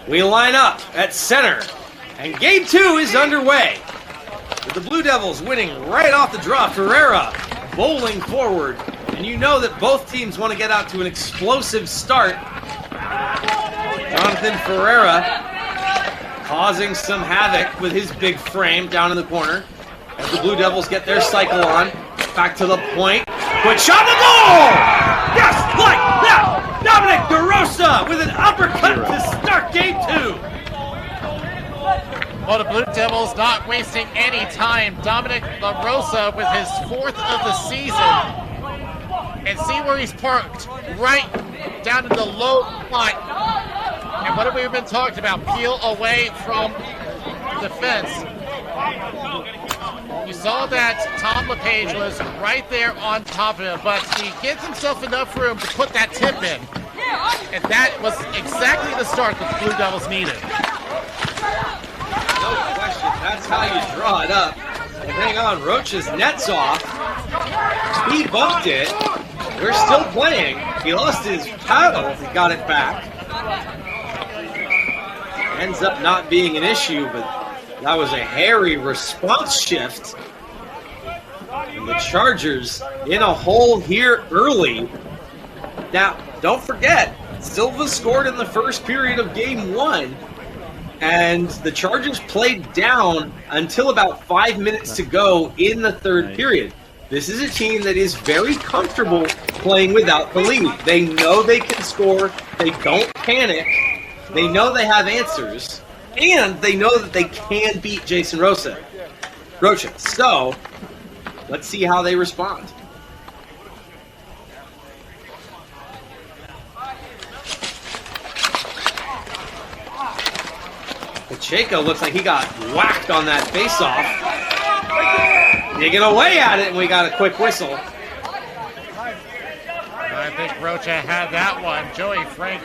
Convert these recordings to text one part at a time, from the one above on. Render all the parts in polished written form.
We line up at center, and game 2 is underway. With the Blue Devils winning right off the draw, Ferreira bowling forward, and you know that both teams want to get out to an explosive start. Jonathan Ferreira causing some havoc with his big frame down in the corner as the Blue Devils get their cycle on. Back to the point. Quick shot to goal! Yes, like that! Dominic DeRosa with an uppercut to start game 2. Well, the Blue Devils not wasting any time. Dominic DeRosa with his 4th of the season. And see where he's parked, right down in the low line. And what have we been talking about? Peel away from defense. You saw that Tom LePage was right there on top of him, but he gives himself enough room to put that tip in. And that was exactly the start that the Blue Devils needed. No question, that's how you draw it up. And hang on, Roach's net's off. He bumped it. We're still playing. He lost his paddle. He got it back. Ends up not being an issue, but that was a hairy response shift. And the Chargers in a hole here early. Now, don't forget, Silva scored in the first period of game 1. And the Chargers played down until about 5 minutes to go in the 3rd period. This is a team that is very comfortable playing without the lead. They know they can score. They don't panic. They know they have answers. And they know that they can beat Jason Rocha. So, let's see how they respond. Pacheco looks like he got whacked on that face-off. Digging away at it, and we got a quick whistle. I think Rocha had that one. Joey Frank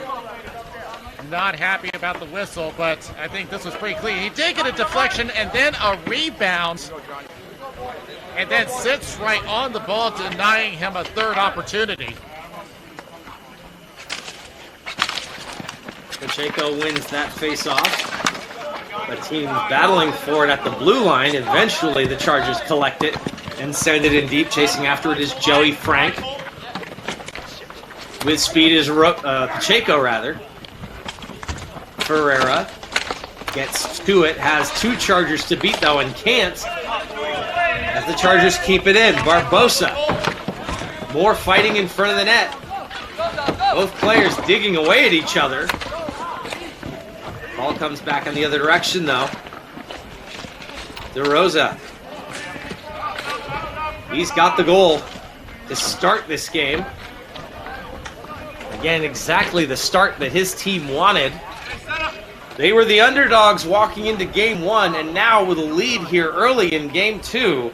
not happy about the whistle, but I think this was pretty clean. He did get a deflection and then a rebound, and then sits right on the ball, denying him a 3rd opportunity. Pacheco wins that face-off. The team battling for it at the blue line. Eventually, the Chargers collect it and send it in deep. Chasing after it is Joey Frank. With speed is Pacheco, rather. Ferreira gets to it, has 2 Chargers to beat, though, and can't. As the Chargers keep it in. Barbosa. More fighting in front of the net. Both players digging away at each other. Ball comes back in the other direction, though. DeRosa. He's got the goal to start this game. Again, exactly the start that his team wanted. They were the underdogs walking into game 1, and now with a lead here early in game 2,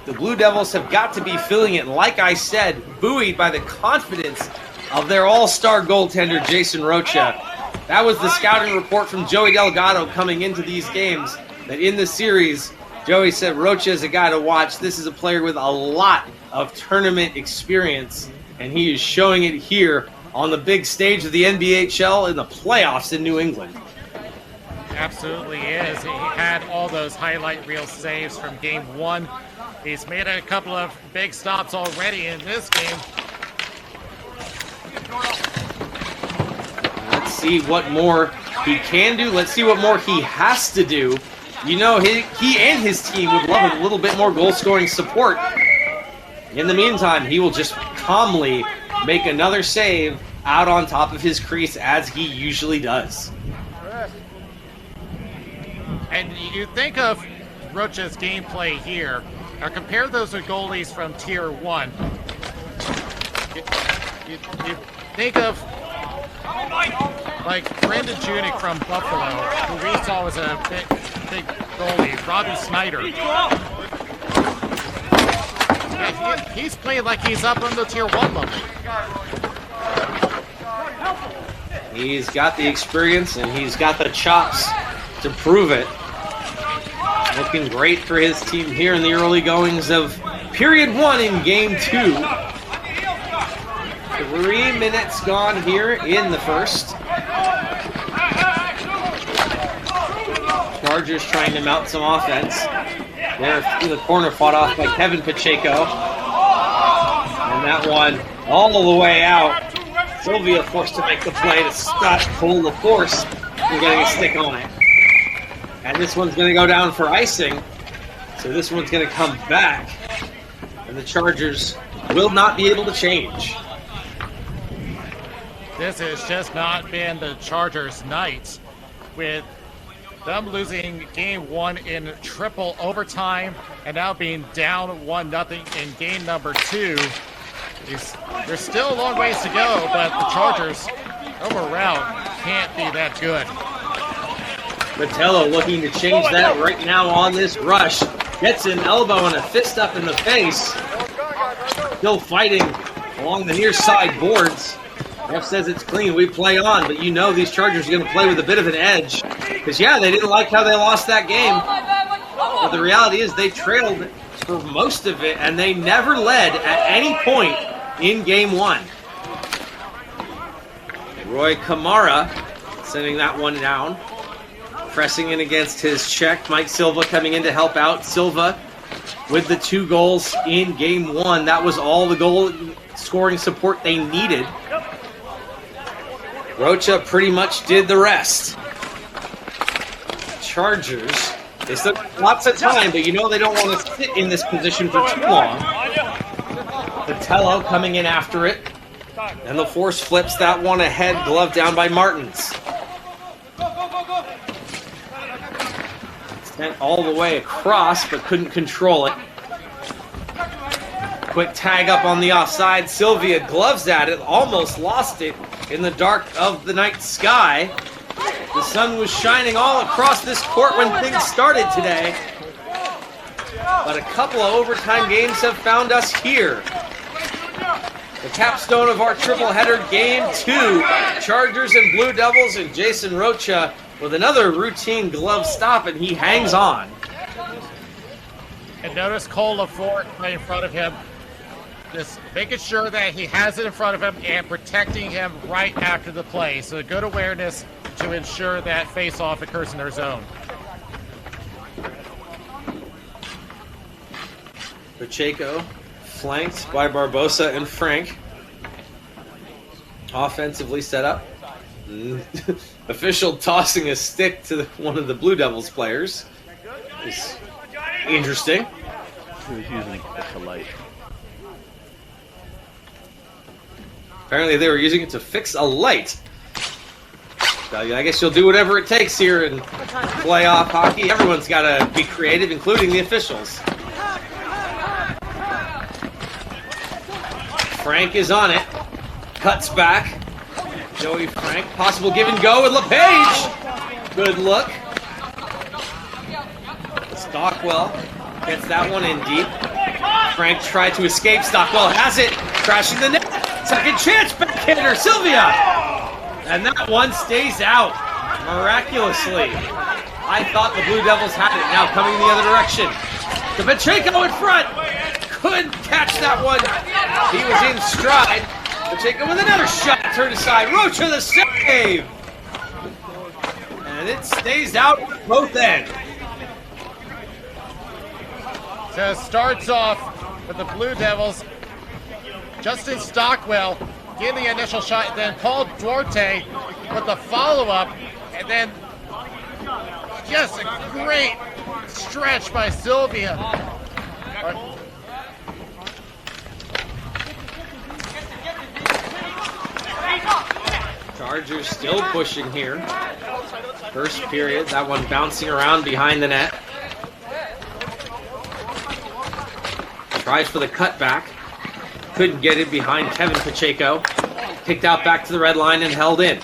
the Blue Devils have got to be feeling it, like I said, buoyed by the confidence of their all-star goaltender, Jason Rocha. That was the scouting report from Joey Delgado coming into these games, that in the series, Joey said Rocha is a guy to watch. This is a player with a lot of tournament experience, and he is showing it here on the big stage of the NBHL in the playoffs in New England. Absolutely is. He had all those highlight reel saves from game 1. He's made a couple of big stops already in this game. Let's see what more he can do. Let's see what more he has to do. You know, he and his team would love a little bit more goal-scoring support. In the meantime, he will just calmly make another save out on top of his crease, as he usually does. And you think of Rocha's gameplay here, or compare those with goalies from Tier 1. You think of like Brandon Junik from Buffalo, who we saw was a big goalie, Robbie Snyder. Yeah, he's playing like he's up on the Tier 1 level. He's got the experience and he's got the chops to prove it. Looking great for his team here in the early goings of period 1 in game 2. 3 minutes gone here in the first. Chargers trying to mount some offense. There in the corner, fought off by Kevin Pacheco. And that one all the way out. Sylvia forced to make the play to stop Cole LaForce from getting a stick on it. And this one's going to go down for icing. So this one's going to come back. And the Chargers will not be able to change. This has just not been the Chargers' night, with them losing game one in triple overtime and now being down 1-0 in game number 2. There's still a long ways to go, but the Chargers overall can't be that good. Metello looking to change that right now on this rush. Gets an elbow and a fist up in the face. Still fighting along the near side boards. Ref says it's clean, we play on, but you know these Chargers are going to play with a bit of an edge. Because, yeah, they didn't like how they lost that game. But the reality is they trailed for most of it, and they never led at any point in game one. Roy Kamara sending that one down. Pressing in against his check. Mike Silva coming in to help out. Silva with the 2 goals in game one. That was all the goal scoring support they needed. Rocha pretty much did the rest. Chargers, they still got lots of time, but you know they don't want to sit in this position for too long. Metello coming in after it. And LaForce flips that one ahead, glove down by Martins. Sent all the way across, but couldn't control it. Quick tag up on the offside. Sylvia gloves at it, almost lost it in the dark of the night sky. The sun was shining all across this court when things started today. But a couple of overtime games have found us here. The capstone of our triple header, game 2. Chargers and Blue Devils, and Jason Rocha with another routine glove stop, and he hangs on. And notice Cole LaForce right in front of him, just making sure that he has it in front of him and protecting him right after the play. So good awareness to ensure that face-off occurs in their zone. Pacheco flanked by Barbosa and Frank. Offensively set up. Official tossing a stick to one of the Blue Devils players. It's interesting. He was using a light. Apparently they were using it to fix a light. So I guess you'll do whatever it takes here in playoff hockey. Everyone's got to be creative, including the officials. Frank is on it. Cuts back. Joey Frank, possible give and go with LePage. Good look. Stockwell gets that one in deep. Frank tried to escape. Stockwell has it. Crashing the net. Second chance, backhander, Sylvia. And that one stays out miraculously. I thought the Blue Devils had it. Now coming the other direction. The Pacheco in front. Couldn't catch that one. He was in stride. Pacheco with another shot, turned aside. Rocha the save! And it stays out both ends. So it starts off with the Blue Devils. Justin Stockwell getting the initial shot, then Paul Duarte with the follow-up, and then just a great stretch by Sylvia. Chargers still pushing here. First period, that one bouncing around behind the net. Tries for the cutback. Couldn't get it behind Kevin Pacheco. Kicked out back to the red line and held in.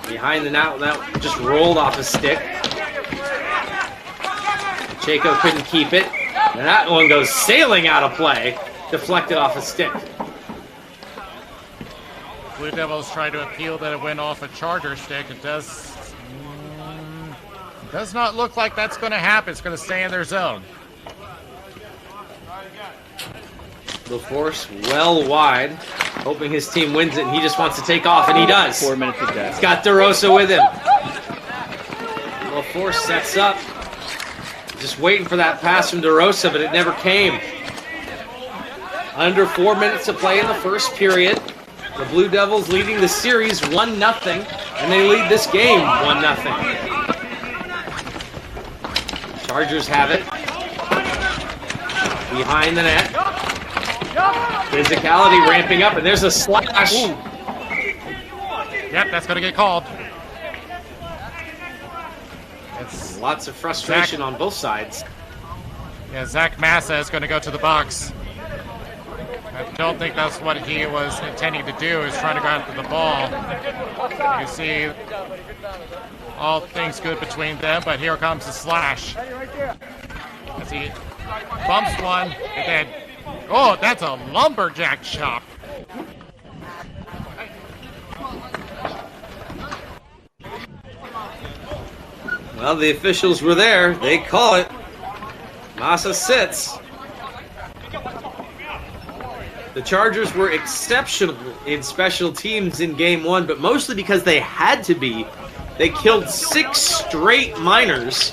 Behind the net, that just rolled off a stick. Pacheco couldn't keep it. And that one goes sailing out of play. Deflected off a stick. Blue Devils try to appeal that it went off a Charger stick. It does not look like that's going to happen. It's going to stay in their zone. LaForce well wide, hoping his team wins it, and he just wants to take off, and he does. 4 minutes of death. He's got DeRosa with him. Force sets up. Just waiting for that pass from DeRosa, but it never came. Under 4 minutes to play in the first period. The Blue Devils leading the series 1-0, and they lead this game 1-0. Chargers have it. Behind the net. Physicality ramping up, and there's a slash. Ooh. Yep, that's going to get called. It's Lots of frustration on both sides. Yeah, Zach Massa is going to go to the box. I don't think that's what he was intending to do, is trying to go after the ball. You see all things good between them, but here comes the slash. As he bumps one, and then, oh, that's a lumberjack chop. Well, the officials were there. They call it. Massa sits. The Chargers were exceptional in special teams in Game 1, but mostly because they had to be. They killed 6 straight minors.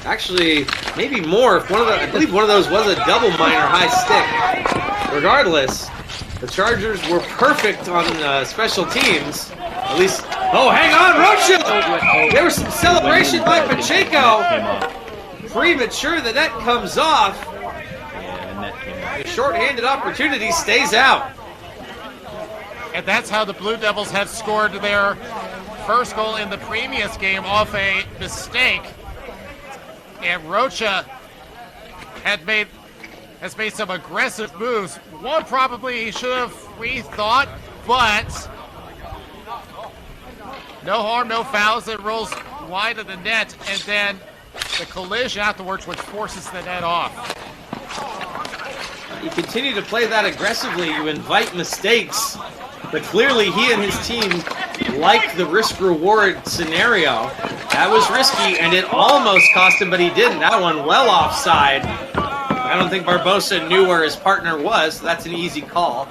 Actually, maybe more. If I believe one of those was a double minor high stick. Regardless, the Chargers were perfect on special teams. At least, oh, hang on, Rocha! There was some celebration by Pacheco. Premature, the net comes off. The shorthanded opportunity stays out. And that's how the Blue Devils had scored their first goal in the previous game off a mistake. And Rocha has made some aggressive moves. One probably he should have rethought, but no harm, no fouls. It rolls wide of the net, and then the collision afterwards, which forces the net off. You continue to play that aggressively, you invite mistakes, but clearly he and his team like the risk-reward scenario. That was risky, and it almost cost him, but he didn't. That one well offside. I don't think Barbosa knew where his partner was, so that's an easy call.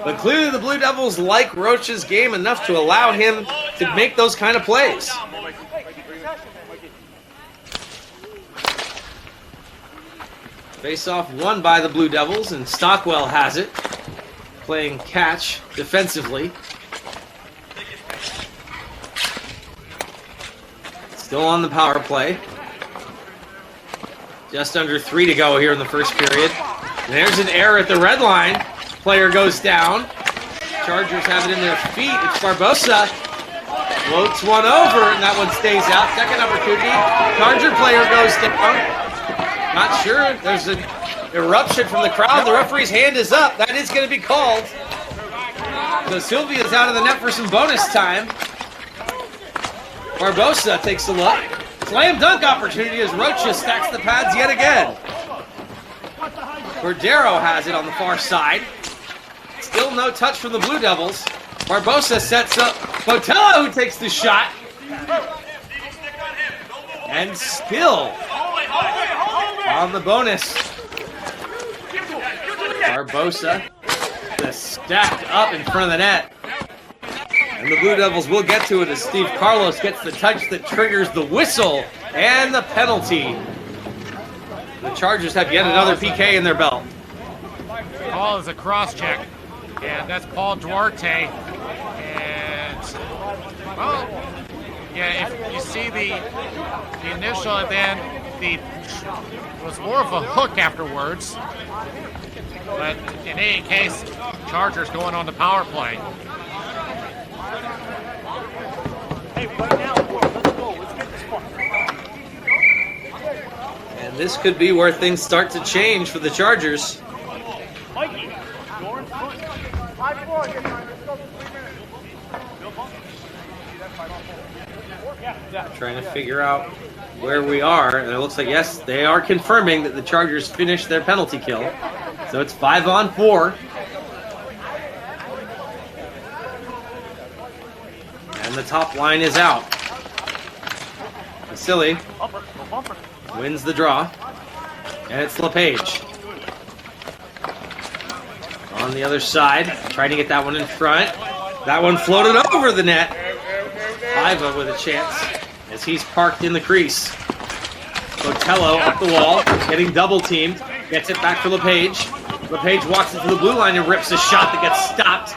But clearly the Blue Devils like Rocha's game enough to allow him to make those kind of plays. Face-off won by the Blue Devils, and Stockwell has it, playing catch defensively. Still on the power play. Just under 3 to go here in the first period. And there's an error at the red line. Player goes down. Chargers have it in their feet. It's Barbosa. Floats one over, and that one stays out. Second opportunity. Charger player goes down. Not sure. There's an eruption from the crowd. The referee's hand is up. That is going to be called. So Sylvia's out of the net for some bonus time. Barbosa takes a look. Slam dunk opportunity as Rocha stacks the pads yet again. Cordero has it on the far side. Still no touch from the Blue Devils. Barbosa sets up Botella, who takes the shot. And still on the bonus. Barbosa just stacked up in front of the net. And the Blue Devils will get to it as Steve Carlos gets the touch that triggers the whistle and the penalty. The Chargers have yet another PK in their belt. Call is a cross-check, and that's Paul Duarte. And, well, yeah, if you see the initial, and then it was more of a hook afterwards. But in any case, Chargers going on the power play. And this could be where things start to change for the Chargers. Trying to figure out where we are, and it looks like, yes, they are confirming that the Chargers finished their penalty kill. So it's 5-on-4. And the top line is out. Vasily wins the draw. And it's LePage. On the other side, trying to get that one in front. That one floated over the net. Iva with a chance as he's parked in the crease. Botello up the wall, getting double teamed, gets it back for LePage. LePage walks into the blue line and rips a shot that gets stopped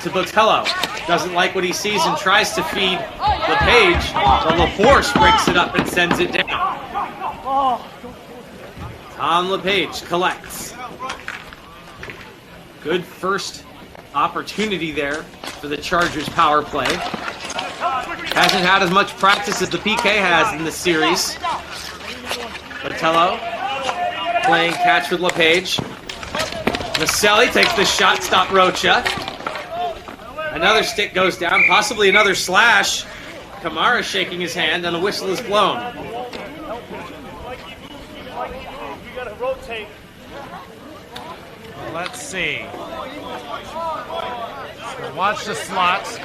to Botello. Doesn't like what he sees and tries to feed LePage, but LaForce breaks it up and sends it down. Tom LePage collects. Good first opportunity there for the Chargers power play. Hasn't had as much practice as the PK has in this series. Botello playing catch with LePage. Maselli takes the shot, stop Rocha. Another stick goes down, possibly another slash. Kamara shaking his hand and a whistle is blown. Let's see. So watch the slots.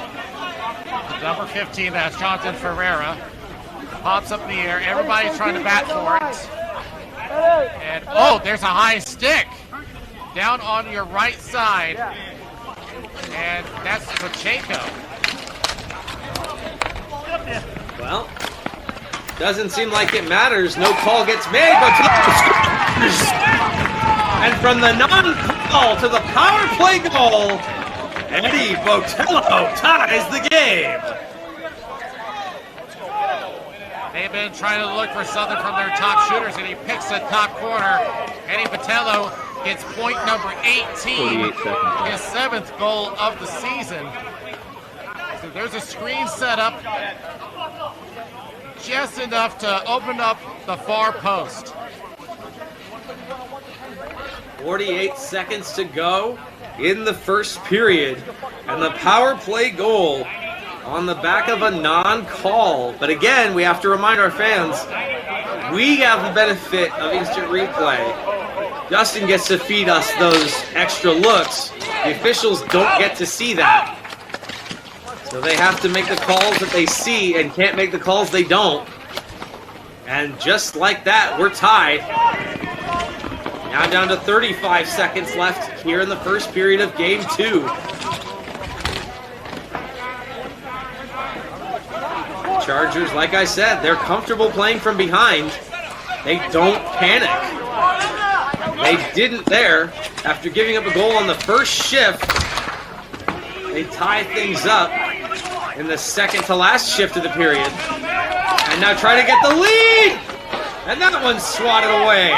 Number 15, that's Jonathan Ferreira. Pops up in the air. Everybody's trying to bat for it. And, oh, there's a high stick. Down on your right side. And that's Pacheco. Well, doesn't seem like it matters. No call gets made, but and from the non-call to the power play goal, Eddie Botello ties the game. They've been trying to look for something from their top shooters, and he picks the top corner. Eddie Botello gets point number 18, his 7th goal of the season. So there's a screen set up, just enough to open up the far post. 48 seconds to go in the first period, and the power play goal on the back of a non-call. But again, we have to remind our fans, we have the benefit of instant replay. Justin gets to feed us those extra looks. The officials don't get to see that. So they have to make the calls that they see and can't make the calls they don't. And just like that, we're tied. Now down to 35 seconds left here in the first period of Game 2. Chargers, like I said, they're comfortable playing from behind. They don't panic. They didn't there. After giving up a goal on the first shift, they tie things up in the second to last shift of the period. And now try to get the lead! And that one's swatted away.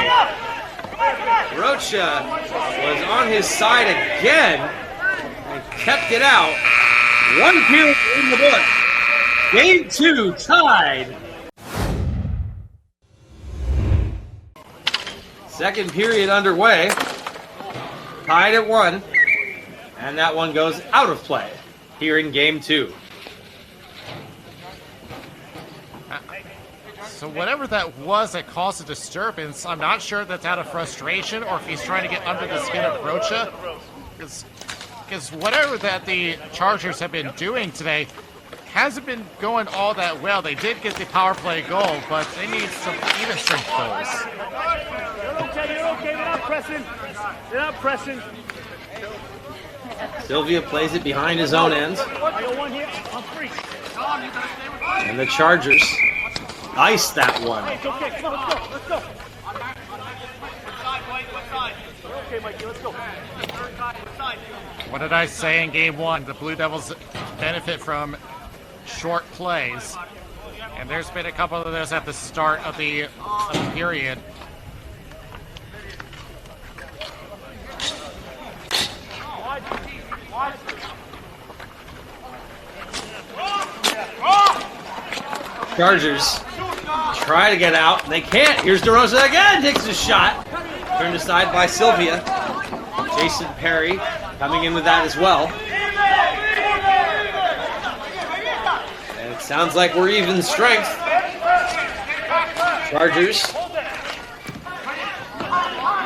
Rocha was on his side again and kept it out. One period in the book. Game 2 tied. Second period underway. Tied at 1. And that one goes out of play here in Game 2. So whatever that was that caused the disturbance, I'm not sure if that's out of frustration or if he's trying to get under the skin of Rocha. Because whatever that the Chargers have been doing today hasn't been going all that well. They did get the power play goal, but they need some even strength goals. You're okay. We're not pressing. They're not pressing. Sylvia plays it behind his own end. And the Chargers ice that one. It's okay. Come on, let's go. Okay, Mikey, let's go. What did I say in Game 1? The Blue Devils benefit from short plays. And there's been a couple of those at the start of the period. Chargers try to get out, and they can't. Here's DeRosa again, takes a shot. Turned aside by Sylvia. Jason Perry coming in with that as well. And it sounds like we're even strength. Chargers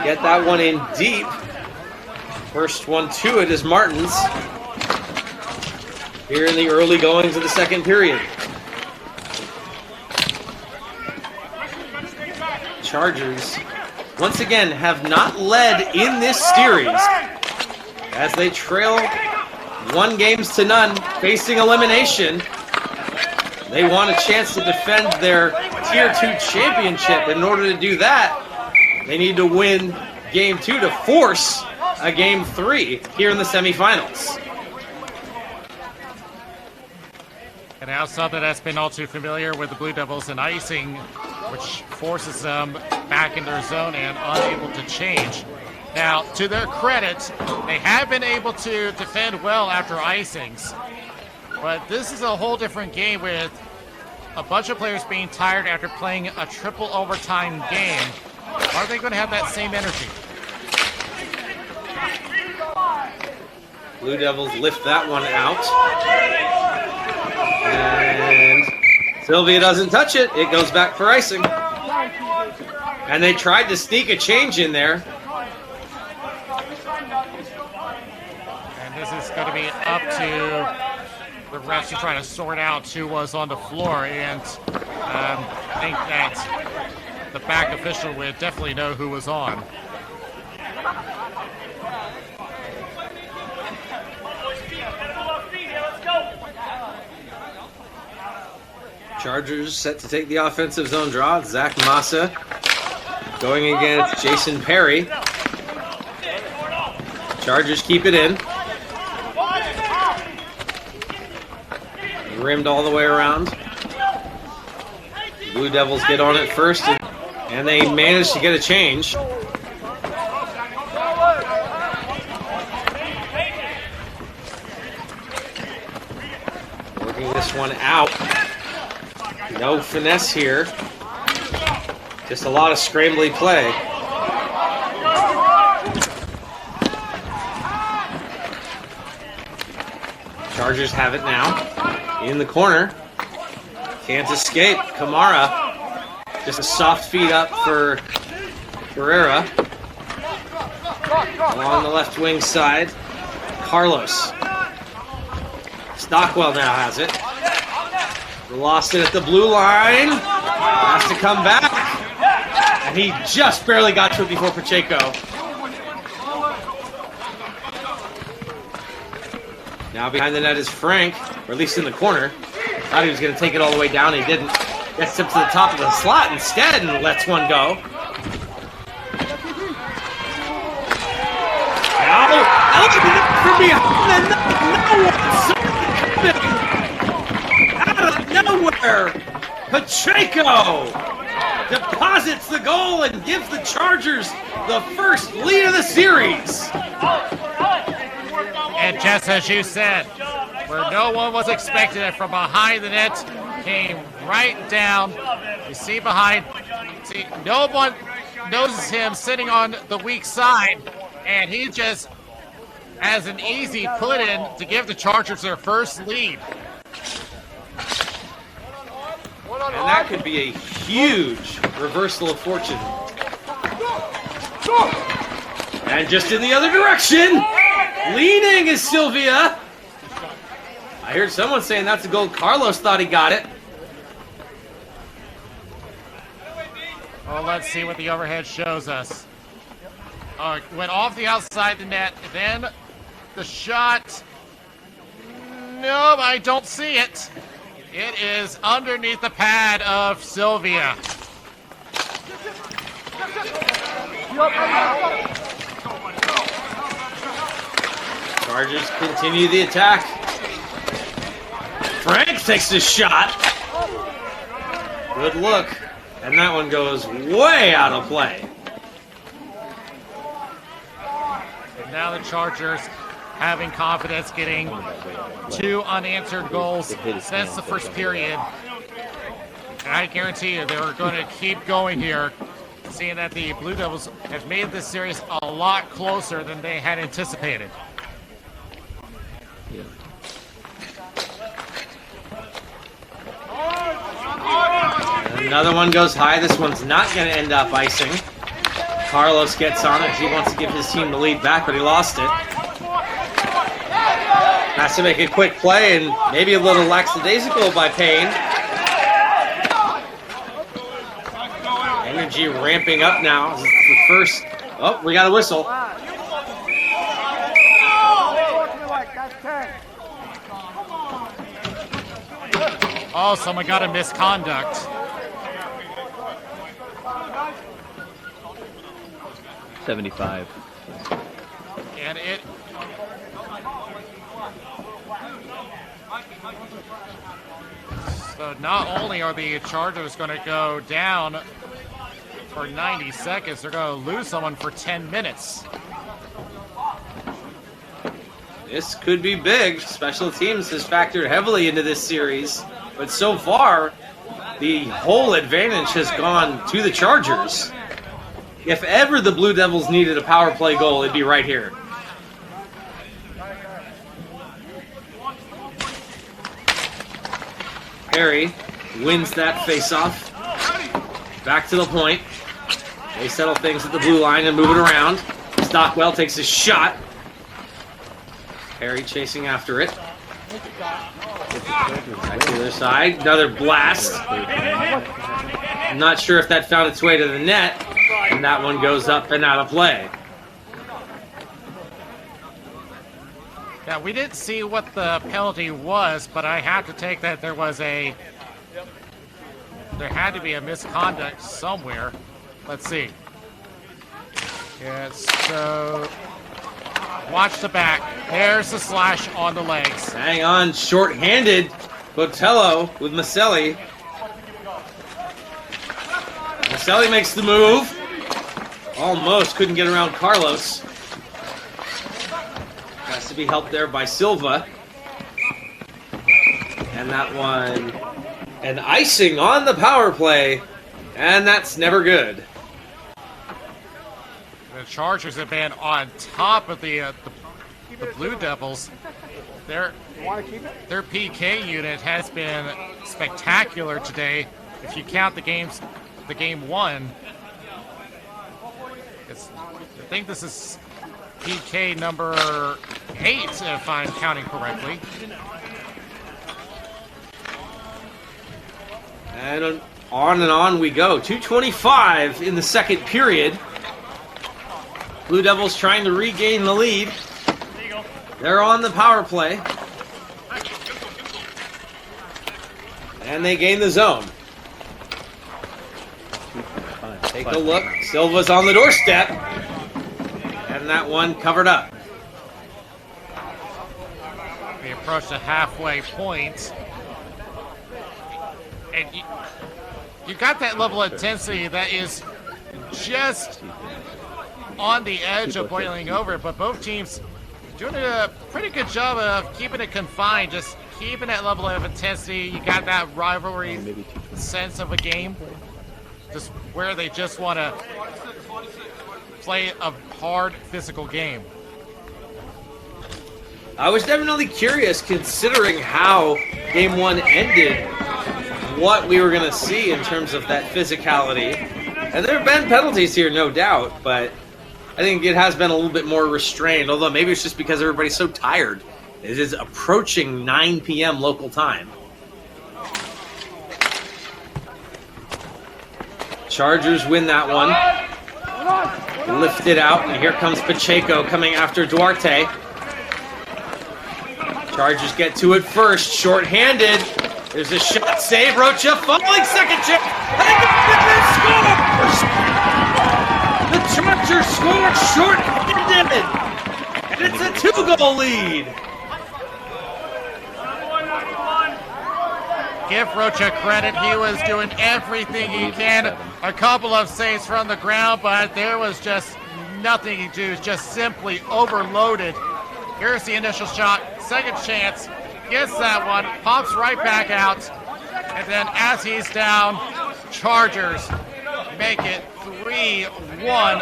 get that one in deep. First one to it is Martins here in the early goings of the second period. Chargers, once again, have not led in this series as they trail 1-0, facing elimination They want a chance to defend their Tier 2 championship. In order to do that, they need to win Game 2 to force a Game 3 here in the semifinals. And now something that's been all too familiar with the Blue Devils and icing, which forces them back in their zone and unable to change. Now, to their credit, they have been able to defend well after icings. But this is a whole different game with a bunch of players being tired after playing a triple overtime game. Are they going to have that same energy? Blue Devils lift that one out. And Sylvia doesn't touch it. It goes back for icing. And they tried to sneak a change in there. And this is going to be up to the refs to try to sort out who was on the floor. And I think that the back official would definitely know who was on. Chargers set to take the offensive zone draw. Zach Massa going against Jason Perry. Chargers keep it in. Rimmed all the way around. Blue Devils get on it first, and they manage to get a change. Working this one out. No finesse here. Just a lot of scrambly play. Chargers have it now. In the corner. Can't escape. Kamara. Just a soft feed up for Ferreira. Along the left wing side. Carlos. Stockwell now has it. Lost it at the blue line. Has to come back. And he just barely got to it before Pacheco. Now behind the net is Frank, or at least in the corner. Thought he was going to take it all the way down. He didn't. Gets up to the top of the slot instead and lets one go. Now, from behind the net, out of nowhere, Pacheco deposits the goal and gives the Chargers the first lead of the series. And just as you said, where no one was expecting it, from behind the net, came right down. You see behind, no one notices him sitting on the weak side, and he just has an easy put in to give the Chargers their first lead. And that could be a huge reversal of fortune. And just in the other direction, leading is Sylvia. I heard someone saying that's a goal. Carlos thought he got it. Well, let's see what the overhead shows us. Went off the outside the net, then the shot. No, I don't see it. It is underneath the pad of Sylvia. Chargers continue the attack. Frank takes the shot. Good look. And that one goes way out of play. And now the Chargers having confidence, getting 2 unanswered goals since the first period. And I guarantee you they're going to keep going here, seeing that the Blue Devils have made this series a lot closer than they had anticipated. Another one goes high. This one's not going to end up icing. Carlos gets on it. He wants to give his team the lead back, but he lost it. Has to make a quick play, and maybe a little lackadaisical by Payne. Energy ramping up now. This is the first. Oh, we got a whistle. Oh, someone got a misconduct. $75. And it... So not only are the Chargers going to go down for 90 seconds, they're going to lose someone for 10 minutes. This could be big. Special teams has factored heavily into this series, but so far, the whole advantage has gone to the Chargers. If ever the Blue Devils needed a power play goal, it'd be right here. Perry wins that faceoff. Back to the point. They settle things at the blue line and move it around. Stockwell takes a shot. Perry chasing after it. Back to the other side. Another blast. I'm not sure if that found its way to the net. And that one goes up and out of play. Yeah, we didn't see what the penalty was, but I have to take that there had to be a misconduct somewhere. Let's see. Yeah, so watch the back. There's the slash on the legs. Hang on, short-handed. Botello with Maselli. Maselli makes the move. Almost couldn't get around Carlos. Has to be helped there by Silva. And that one, an icing on the power play, and that's never good. The Chargers have been on top of the Blue Devils. Their PK unit has been spectacular today. If you count the game one, I think this is PK number 8, if I'm counting correctly. And on we go. 2:25 in the second period. Blue Devils trying to regain the lead. They're on the power play. And they gain the zone. Take a look. Silva's on the doorstep. And that one covered up. We approach the halfway point. And you got that level of intensity that is just on the edge of boiling over, but both teams doing a pretty good job of keeping it confined, just keeping that level of intensity. You got that rivalry sense of a game, just where they just want to play a hard physical game. I was definitely curious, considering how game one ended, what we were going to see in terms of that physicality. And there have been penalties here, no doubt, but I think it has been a little bit more restrained, although maybe it's just because everybody's so tired. It is approaching 9 p.m. local time. Chargers win that one. Lift it out, and here comes Pacheco coming after Duarte. Chargers get to it first, short-handed. There's a shot save, Rocha fumbling, second check, and the Chargers score short-handed, and it's a 2-goal lead. Give Rocha credit, he was doing everything he can. A couple of saves from the ground, but there was just nothing he could do, just simply overloaded. Here's the initial shot, second chance, gets that one, pops right back out, and then as he's down, Chargers make it 3-1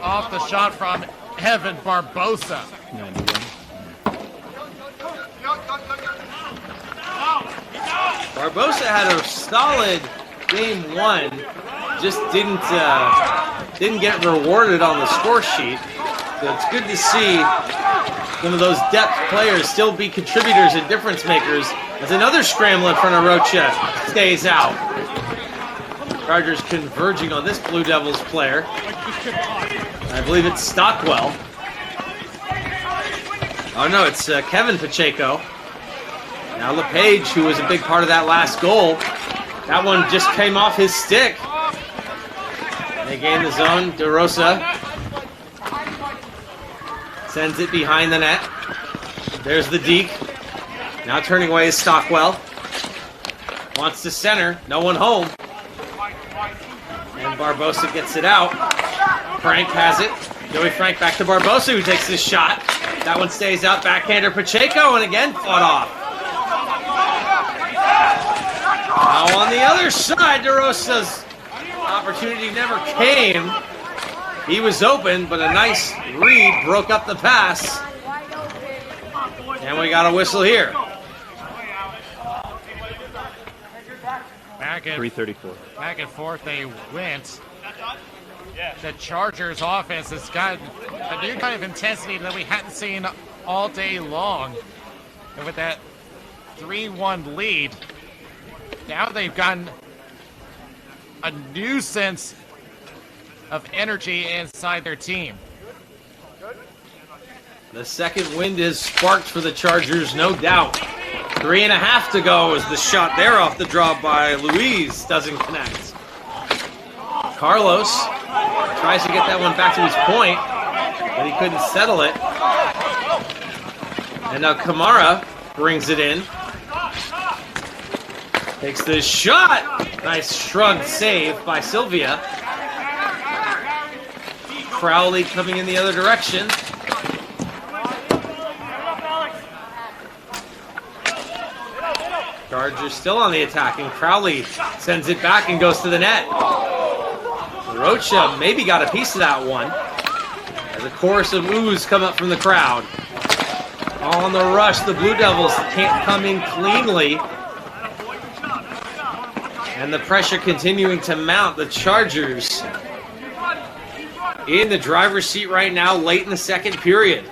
off the shot from Evan Barbosa. 91. Barbosa had a solid game one, just didn't get rewarded on the score sheet. So it's good to see some of those depth players still be contributors and difference makers as another scramble in front of Rocha stays out. Chargers converging on this Blue Devils player. I believe it's Stockwell. Oh no, it's Kevin Pacheco. Now LePage, who was a big part of that last goal, that one just came off his stick. They gain the zone. DeRosa sends it behind the net. There's the deke. Now turning away is Stockwell. Wants to center. No one home. And Barbosa gets it out. Frank has it. Joey Frank back to Barbosa, who takes this shot. That one stays out. Backhander Pacheco, and again fought off. Now on the other side, DeRosa's opportunity never came. He was open, but a nice read broke up the pass. And we got a whistle here. Back at 3:34. Back and forth they went. The Chargers offense has got a new kind of intensity that we hadn't seen all day long. And with that 3-1 lead, now they've gotten a new sense of energy inside their team. The second wind is sparked for the Chargers, no doubt. 3.5 to go as the shot there off the draw by Luis doesn't connect. Carlos tries to get that one back to his point, but he couldn't settle it. And now Kamara brings it in. Takes the shot. Nice shrug save by Sylvia. Crowley coming in the other direction. Chargers still on the attack, and Crowley sends it back and goes to the net. Rocha maybe got a piece of that one. As a chorus of oohs come up from the crowd. On the rush, the Blue Devils can't come in cleanly. And the pressure continuing to mount. The Chargers in the driver's seat right now, late in the second period.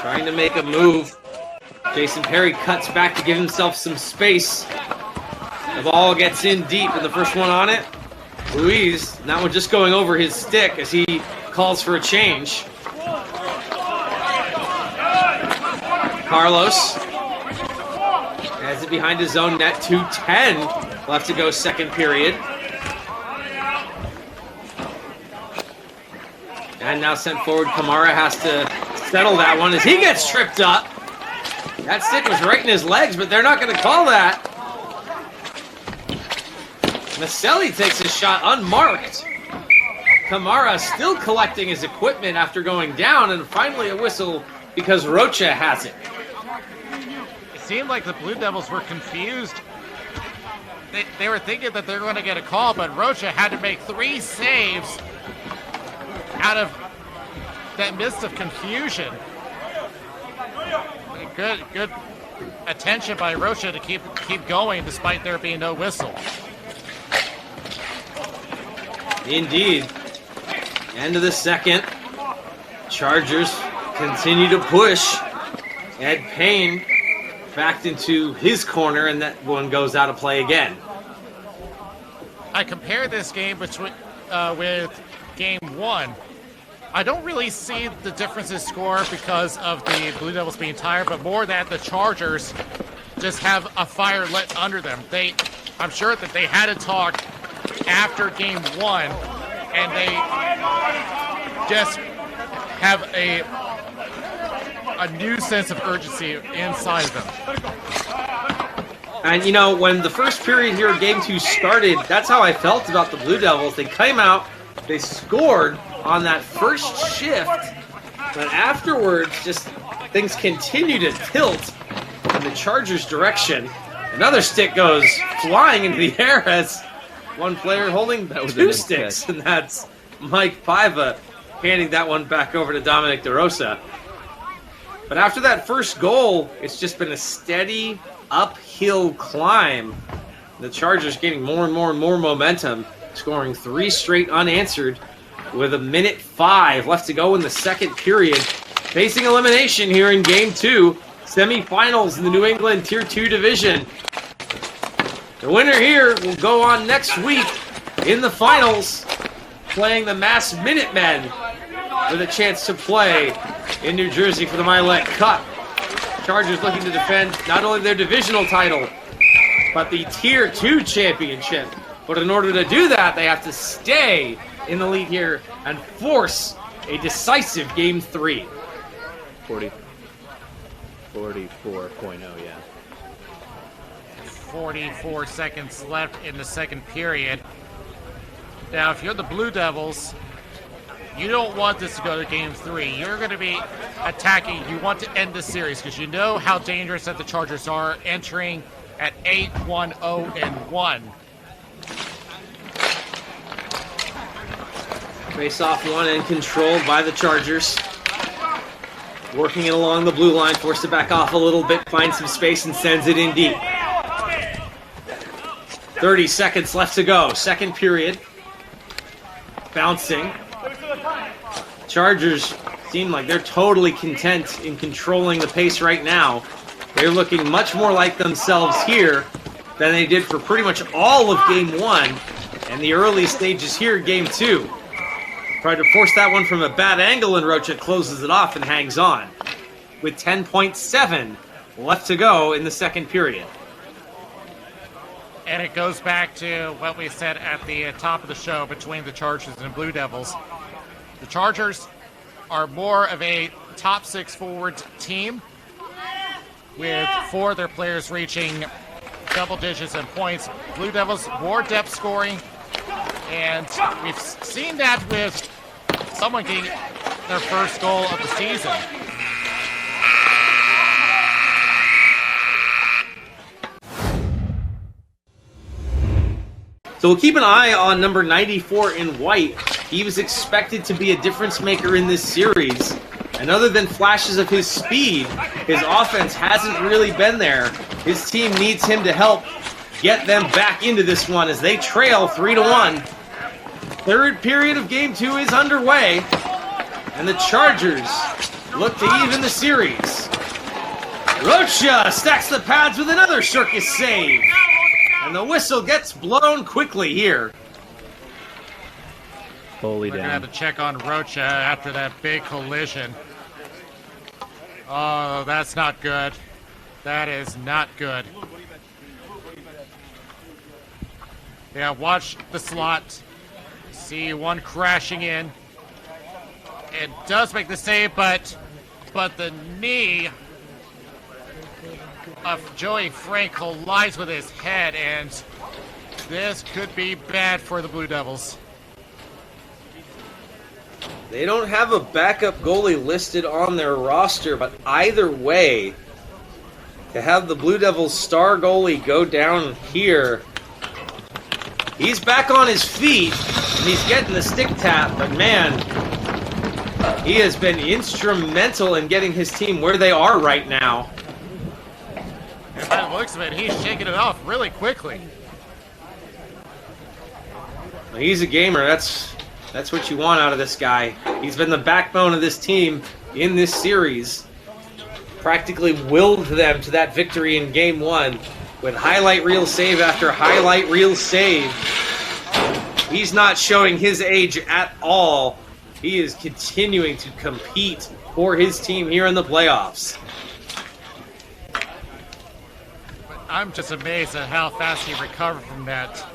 Trying to make a move. Jason Perry cuts back to give himself some space. The ball gets in deep, and the first one on it, Luis, that one just going over his stick as he calls for a change. Carlos has it behind his own net, 2:10 left to go second period. And now sent forward, Kamara has to settle that one as he gets tripped up. That stick was right in his legs, but they're not going to call that. Maselli takes his shot unmarked. Kamara still collecting his equipment after going down, and finally a whistle because Rocha has it. It seemed like the Blue Devils were confused. They were thinking that they were going to get a call, but Rocha had to make 3 saves out of that mist of confusion. Good attention by Rocha to keep going despite there being no whistle. Indeed. End of the second. Chargers continue to push. Ed Payne backed into his corner, and that one goes out of play again. I compare this game with game 1. I don't really see the difference in score because of the Blue Devils being tired, but more that the Chargers just have a fire lit under them. I'm sure that they had a talk after game 1, and they just have a new sense of urgency inside of them. And you know, when the first period here of game 2 started, that's how I felt about the Blue Devils. They came out, they scored on that first shift, but afterwards, just things continue to tilt in the Chargers' direction. Another stick goes flying into the air as one player holding 2 sticks, and that's Mike Paiva handing that one back over to Dominic DeRosa. But after that first goal, it's just been a steady uphill climb. The Chargers getting more and more and more momentum, scoring 3 straight unanswered with 1:05 left to go in the second period. Facing elimination here in game 2, semifinals in the New England Tier 2 division. The winner here will go on next week in the finals, playing the Mass Minutemen with a chance to play in New Jersey for the Milet Cup. Chargers looking to defend not only their divisional title, but the Tier 2 championship. But in order to do that, they have to stay in the lead here and force a decisive Game 3. 44.0, yeah. 44 seconds left in the second period. Now, if you're the Blue Devils, you don't want this to go to Game 3. You're going to be attacking. You want to end the series because you know how dangerous that the Chargers are entering at 8-1-0-1. Face-off one and controlled by the Chargers. Working it along the blue line, forced to back off a little bit, finds some space and sends it in deep. 30 seconds left to go. Second period. Bouncing. Chargers seem like they're totally content in controlling the pace right now. They're looking much more like themselves here than they did for pretty much all of Game 1 and the early stages here in Game 2. Tried to force that one from a bad angle, and Rocha closes it off and hangs on with 10.7 left to go in the second period. And it goes back to what we said at the top of the show between the Chargers and the Blue Devils. The Chargers are more of a top six forward team with 4 of their players reaching double digits in points. Blue Devils, more depth scoring. And we've seen that with someone getting their first goal of the season. So we'll keep an eye on number 94 in white. He was expected to be a difference maker in this series. And other than flashes of his speed, his offense hasn't really been there. His team needs him to help get them back into this one as they trail 3-1. Third period of Game 2 is underway, and the Chargers look to even the series. Rocha stacks the pads with another circus save, and the whistle gets blown quickly here. Fully We're going to down. have to check on Rocha after that big collision. Oh, that's not good. That is not good. Yeah, watch the slot. See one crashing in. It does make the save, but the knee of Joey Frank collides with his head, and this could be bad for the Blue Devils. They don't have a backup goalie listed on their roster, but either way, to have the Blue Devils star goalie go down here, he's back on his feet, and he's getting the stick tap, but man, he has been instrumental in getting his team where they are right now. And by the looks of it, he's shaking it off really quickly. He's a gamer. That's what you want out of this guy. He's been the backbone of this team in this series. Practically willed them to that victory in Game 1 with highlight reel save after highlight reel save. He's not showing his age at all. He is continuing to compete for his team here in the playoffs. I'm just amazed at how fast he recovered from that.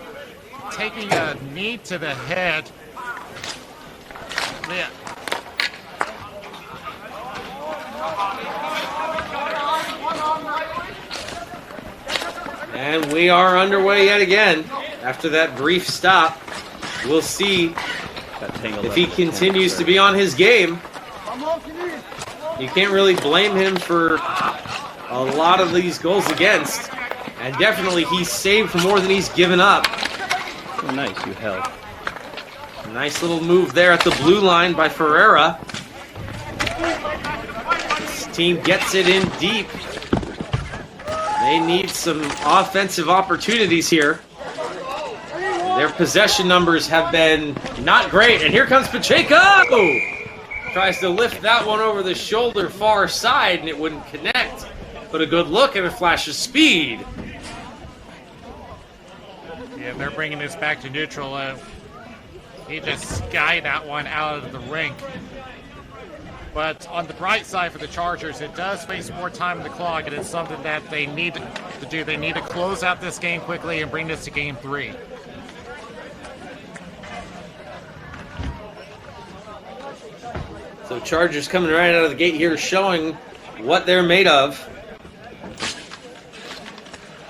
Taking a knee to the head. Yeah. And we are underway yet again. After that brief stop, we'll see if he continues to be on his game. You can't really blame him for a lot of these goals against. And definitely he's saved more than he's given up. Oh, nice, you held. A nice little move there at the blue line by Ferreira. This team gets it in deep. They need some offensive opportunities here. Their possession numbers have been not great. And here comes Pacheco! Tries to lift that one over the shoulder far side, and it wouldn't connect. But a good look and a flash of speed. Yeah, they're bringing this back to neutral. He just skied that one out of the rink. But on the bright side for the Chargers, it does waste more time in the clock, and it's something that they need to do. They need to close out this game quickly and bring this to game 3. So Chargers coming right out of the gate here, showing what they're made of.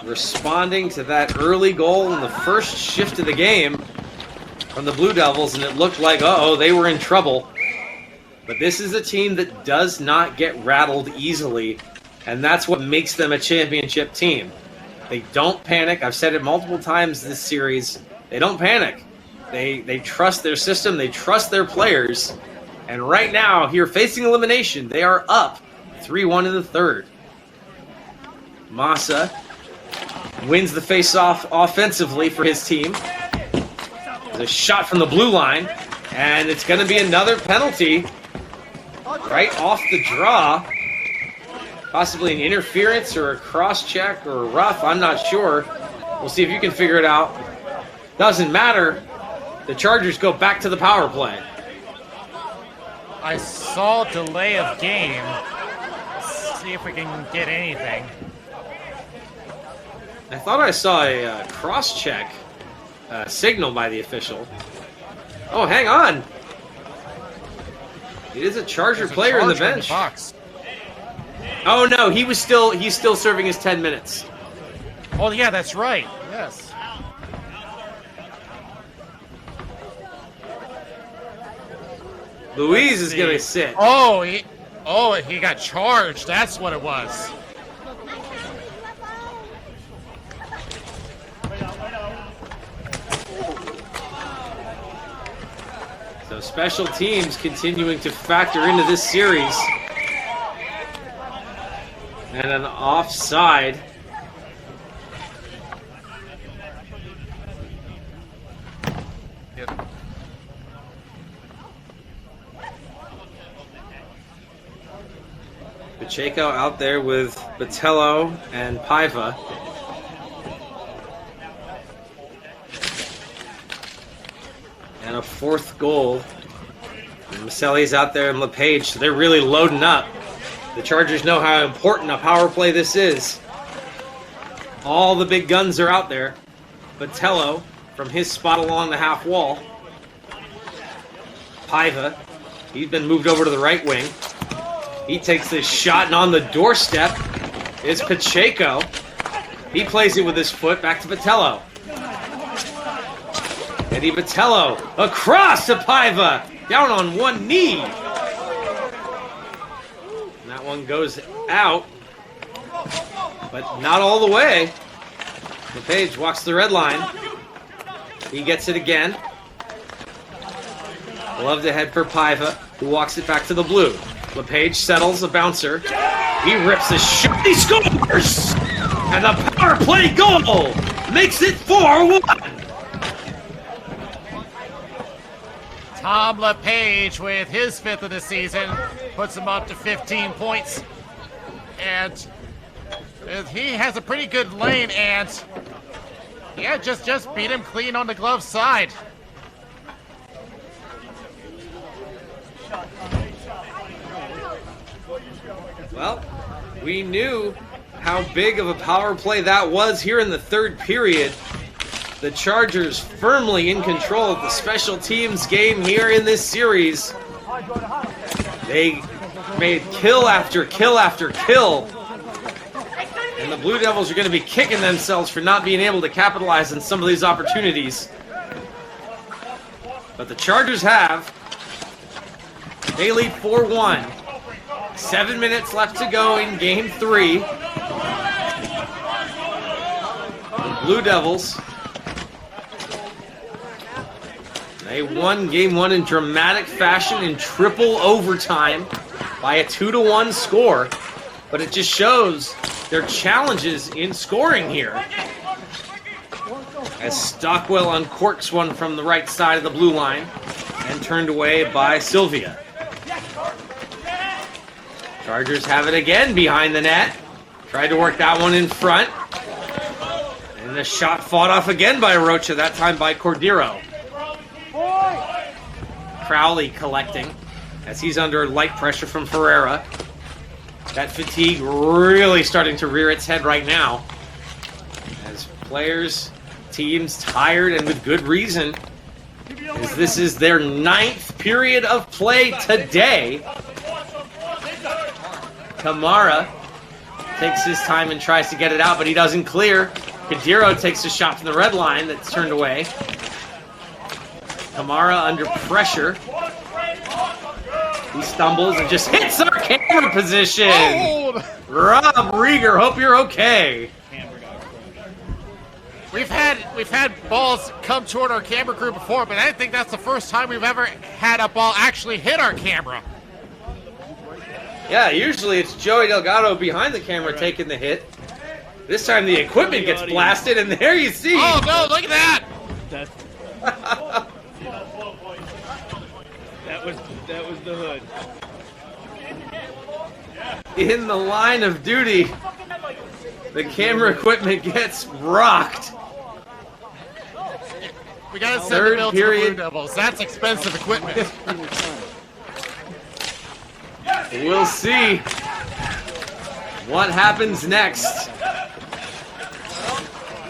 Responding to that early goal in the first shift of the game from the Blue Devils, and it looked like, uh-oh, they were in trouble. But this is a team that does not get rattled easily, and that's what makes them a championship team. They don't panic. I've said it multiple times this series. They don't panic. They trust their system. They trust their players. And right now, here facing elimination, they are up 3-1 in the third. Massa wins the face-off offensively for his team. There's a shot from the blue line, and it's going to be another penalty right off the draw. Possibly an interference or a cross-check or a rough, I'm not sure. We'll see if you can figure it out. Doesn't matter. The Chargers go back to the power play. I saw delay of game. Let's see if we can get anything. I thought I saw a cross-check signal by the official. Oh, hang on. It is a Charger player in the bench. Oh no, he's still serving his 10 minutes. Oh yeah, that's right. Yes. Louise is going to sit. Oh, he got charged. That's what it was. So special teams continuing to factor into this series. And an offside. Yep. Pacheco out there with Botello and Paiva. And a fourth goal. And Maselli's out there and LePage. So they're really loading up. The Chargers know how important a power play this is. All the big guns are out there. Botello from his spot along the half wall. Paiva, he's been moved over to the right wing. He takes this shot, and on the doorstep is Pacheco. He plays it with his foot back to Botello. Eddie Botello across to Paiva, down on one knee. And that one goes out, but not all the way. LePage walks the red line. He gets it again. Love to head for Paiva, who walks it back to the blue. LePage settles a bouncer. He rips a shot. He scores! And the power play goal makes it 4-1. Tom LePage with his 5th of the season puts him up to 15 points. And he has a pretty good lane, and yeah, just beat him clean on the glove side. Well, we knew how big of a power play that was here in the third period. The Chargers firmly in control of the special teams game here in this series. They made kill after kill after kill. And the Blue Devils are going to be kicking themselves for not being able to capitalize on some of these opportunities. But the Chargers have. They lead 4-1. 7 minutes left to go in Game 3. The Blue Devils, they won Game 1 in dramatic fashion in triple overtime by a 2-1 score. But it just shows their challenges in scoring here. As Stockwell uncorks one from the right side of the blue line and turned away by Sylvia. Chargers have it again behind the net. Tried to work that one in front. And the shot fought off again by Rocha, that time by Cordero. Crowley collecting. as he's under light pressure from Ferreira. That fatigue really starting to rear its head right now. As players, teams tired and with good reason. As this is their 9th period of play today. Kamara takes his time and tries to get it out, but he doesn't clear. Kadiro takes a shot from the red line that's turned away. Kamara under pressure. He stumbles and just hits our camera position. Hold! Rob Rieger, hope you're okay. We've had balls come toward our camera crew before, but I think that's the first time we've ever had a ball actually hit our camera. Yeah, usually it's Joey Delgado behind the camera taking the hit. This time the equipment gets blasted, and there you see. Oh no, look at that! That was the hood. In the line of duty, the camera equipment gets rocked. We gotta send Third the bill to period. the Blue Devils. That's expensive equipment. We'll see what happens next.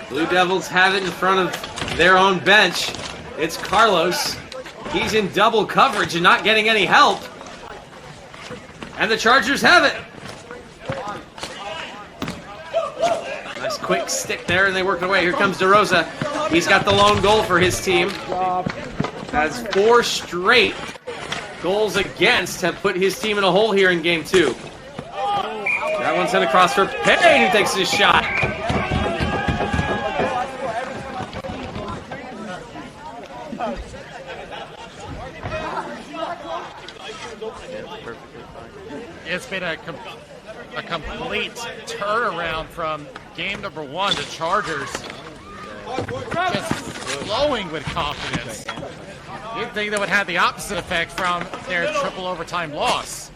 Blue Devils have it in front of their own bench. It's Carlos. He's in double coverage and not getting any help. And the Chargers have it. Nice quick stick there, and they work it away. Here comes DeRosa. He's got the lone goal for his team. Has 4 straight goals against have put his team in a hole here in game 2. That one sent across for Payne, who takes his shot. It's been a complete turnaround from game number 1. The Chargers just flowing with confidence. You'd think that would have the opposite effect from their triple overtime loss.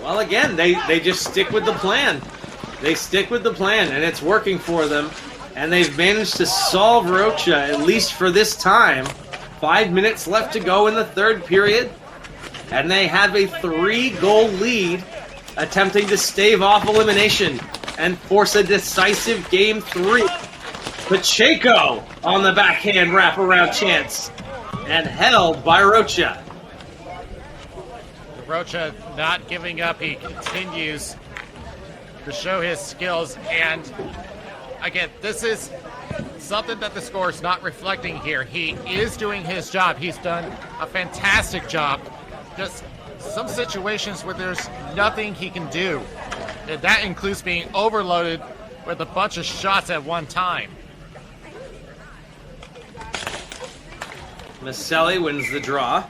Well, again, they just stick with the plan. They stick with the plan, and it's working for them. And they've managed to solve Rocha, at least for this time. 5 minutes left to go in the 3rd period. And they have a 3-goal lead, attempting to stave off elimination and force a decisive game 3. Pacheco on the backhand wraparound chance and held by Rocha. Rocha not giving up. He continues to show his skills. And again, this is something that the score is not reflecting here. He is doing his job. He's done a fantastic job. Just some situations where there's nothing he can do. And that includes being overloaded with a bunch of shots at one time. Maselli wins the draw.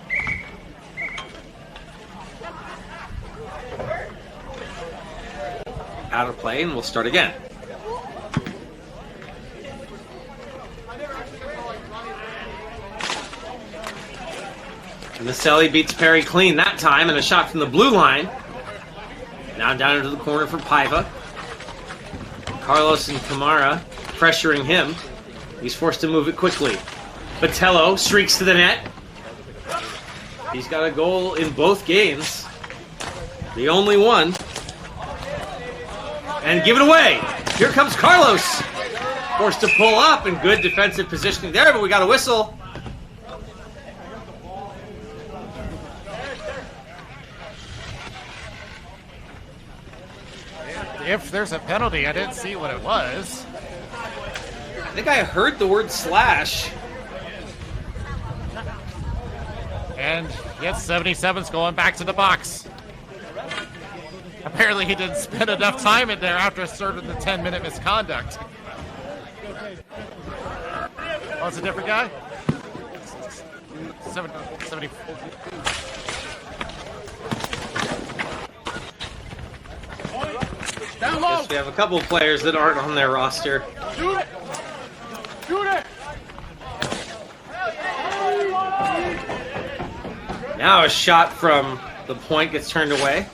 Out of play, and we'll start again. Maselli beats Perry clean that time, and a shot from the blue line. Now down into the corner for Paiva. Carlos and Kamara pressuring him. He's forced to move it quickly. Botello streaks to the net. He's got a goal in both games. The only one. And give it away. Here comes Carlos. Forced to pull up, and good defensive positioning there, but we got a whistle. If there's a penalty, I didn't see what it was. I think I heard the word slash. And yes, 77's going back to the box. Apparently he didn't spend enough time in there after serving the 10-minute misconduct. Oh, it's a different guy? 70. Down low. Yes, we have a couple of players that aren't on their roster. Shoot it. Shoot it. Now a shot from the point gets turned away.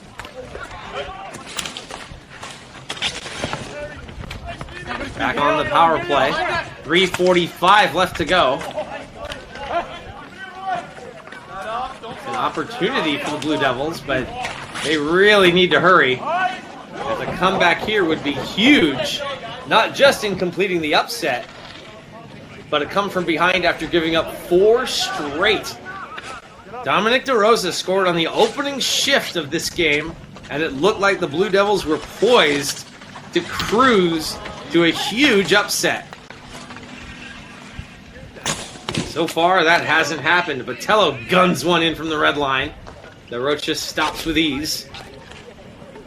Back on the power play. 3:45 left to go. opportunity for the Blue Devils, but they really need to hurry. As a comeback here would be huge, not just in completing the upset, but a come from behind after giving up 4 straight. Dominic DeRosa scored on the opening shift of this game, and it looked like the Blue Devils were poised to cruise to a huge upset. So far, that hasn't happened. Botello guns one in from the red line. The Rocha stops with ease.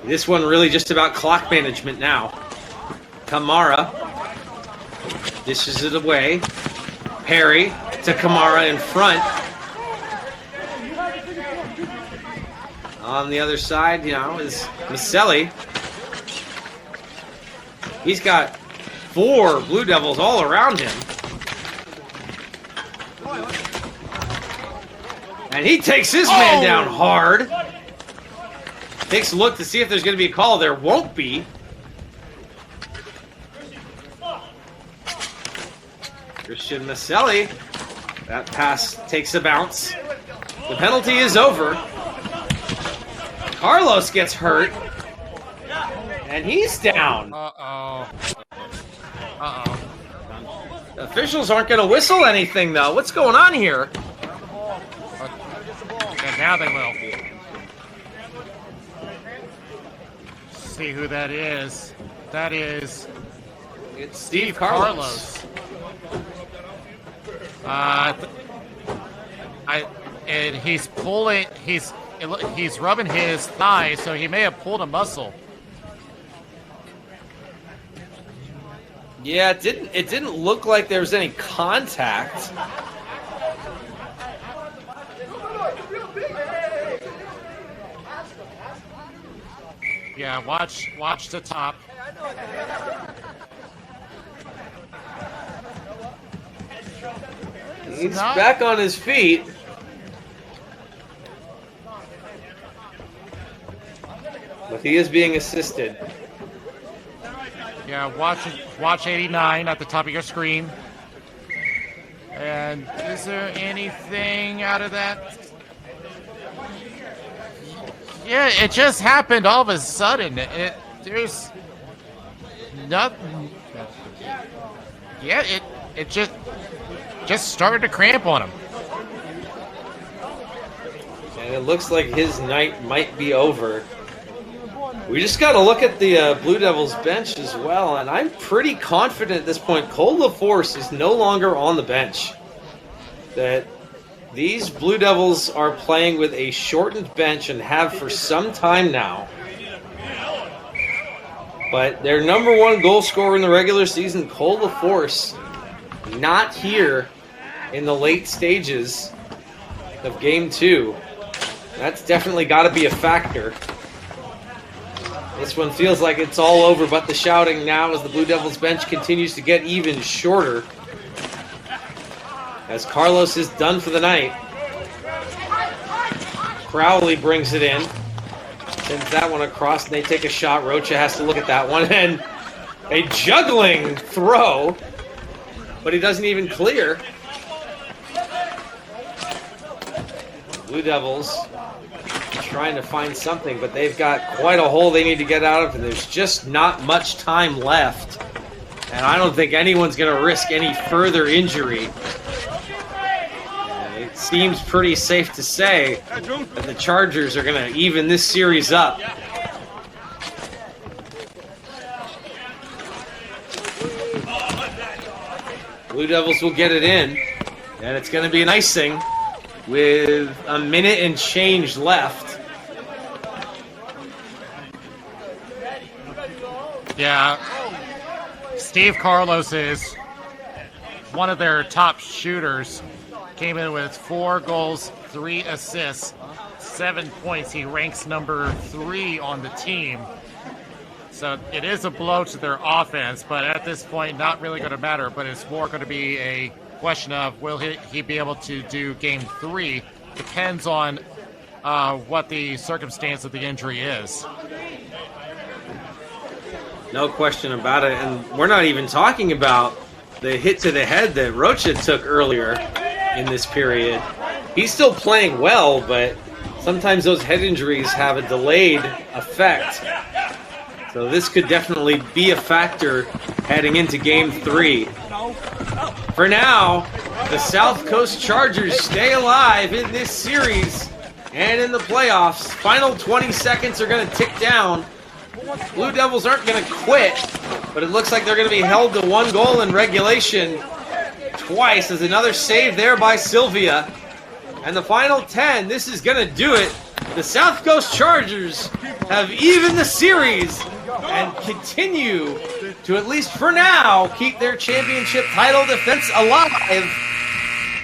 This one really just about clock management now. Kamara dishes it away. Perry to Kamara in front. On the other side, is Maselli. He's got 4 Blue Devils all around him. And he takes his man down hard. Takes a look to see if there's going to be a call. There won't be. Christian Maselli. That pass takes a bounce. The penalty is over. Carlos gets hurt. And he's down. Uh-oh. The officials aren't going to whistle anything, though. What's going on here? And now they will. See who that is. That is It's Steve Carlos. And he's pulling. He's rubbing his thigh, so he may have pulled a muscle. Yeah, it didn't look like there was any contact. Yeah, watch the top. He's back on his feet. But he is being assisted. Yeah, watch 89 at the top of your screen. And is there anything out of that? Yeah, it just happened all of a sudden. There's nothing. Yeah, it just started to cramp on him. And it looks like his night might be over. We just got to look at the Blue Devils bench as well, and I'm pretty confident at this point Cole LaForce is no longer on the bench. That these Blue Devils are playing with a shortened bench and have for some time now. But their number 1 goal scorer in the regular season, Cole LaForce, not here in the late stages of Game 2. That's definitely got to be a factor. This one feels like it's all over but the shouting now as the Blue Devils bench continues to get even shorter. As Carlos is done for the night. Crowley brings it in. Sends that one across and they take a shot. Rocha has to look at that one. And a juggling throw. But he doesn't even clear. Blue Devils trying to find something, but they've got quite a hole they need to get out of, and there's just not much time left. And I don't think anyone's going to risk any further injury. It seems pretty safe to say that the Chargers are going to even this series up. Blue Devils will get it in, and it's going to be an icing with a minute and change left. Yeah, Steve Carlos is one of their top shooters. Came in with 4 goals, 3 assists, 7 points. He ranks number 3 on the team. So it is a blow to their offense, but at this point, not really going to matter. But it's more going to be a question of will he be able to do Game 3? Depends on what the circumstance of the injury is. No question about it. And we're not even talking about the hit to the head that Rocha took earlier in this period. He's still playing well, but sometimes those head injuries have a delayed effect. So this could definitely be a factor heading into Game 3. For now, the South Coast Chargers stay alive in this series and in the playoffs. Final 20 seconds are going to tick down. Blue Devils aren't going to quit, but it looks like they're going to be held to 1 goal in regulation twice. There's another save there by Sylvia. And the final 10, this is going to do it. The South Coast Chargers have evened the series and continue to, at least for now, keep their championship title defense alive